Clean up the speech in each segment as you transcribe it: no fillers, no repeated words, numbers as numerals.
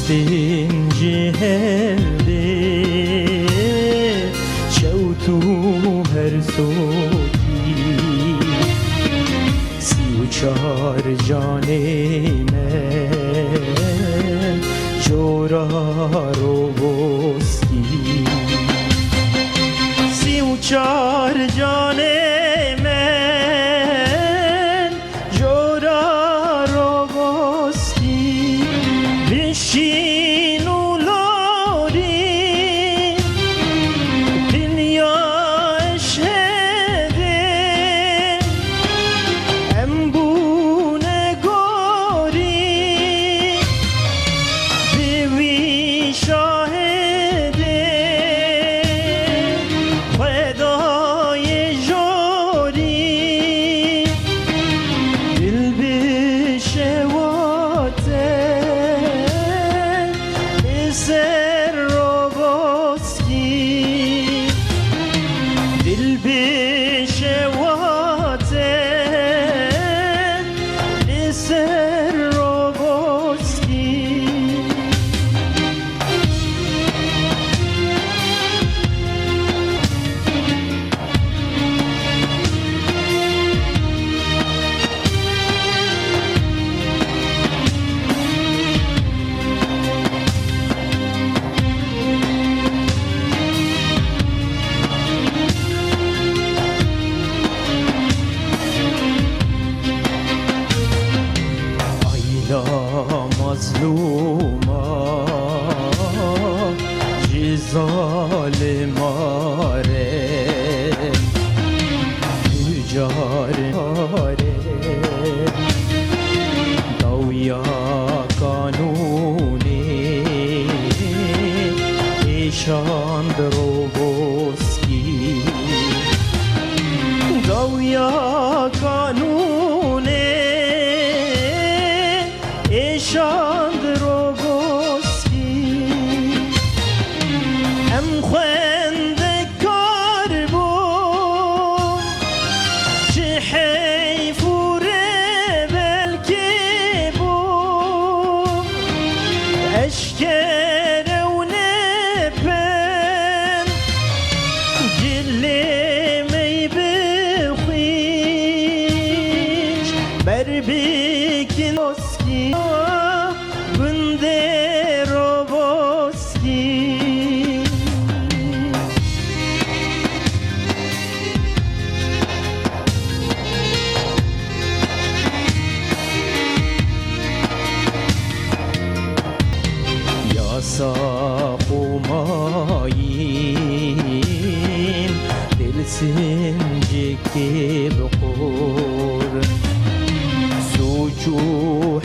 استنجي هردي شوتو هر صوتی سی و چار جانی من جورا رو بستی سی و چار جانی من جورا رو بستی بشین و لاری دنیا شده امبونه گوری بیوی شاهده خدای جوری دل بشواته سر رو بسکی دل بشواته سر رو بسکی مظلوما جی ظالماره جاره دویا قانونی ایشان درو بسکی دویا قانونی ایشان درو بسکی ام خونده کار بود چه حیفوره بلکه بود اشکره و نپن گلمی بخویش بر بکن اسکی بنده رو بسکی یا ساقو ماییم دل سنجی که بخور سوچو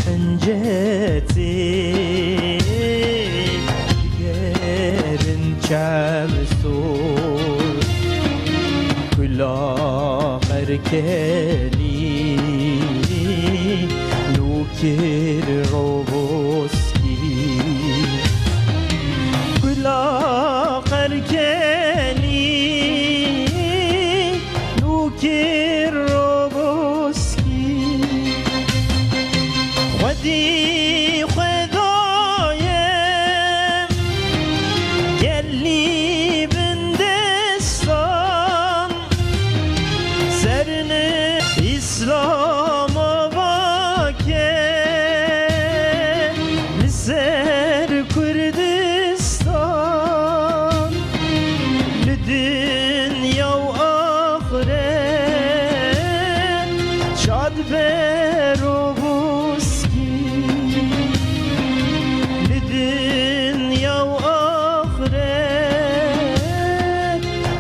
حنجتي جرن شمسور كل مركلي نوكر روبوسكي كل مركلي نوكر روبوسكي خدي خدايم يلي بندستان سرني إسلام باكي لسر كردستان لدنيا وآخرين شاد برو لدنيا وآخرة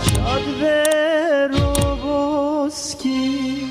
شاد بروبوسكي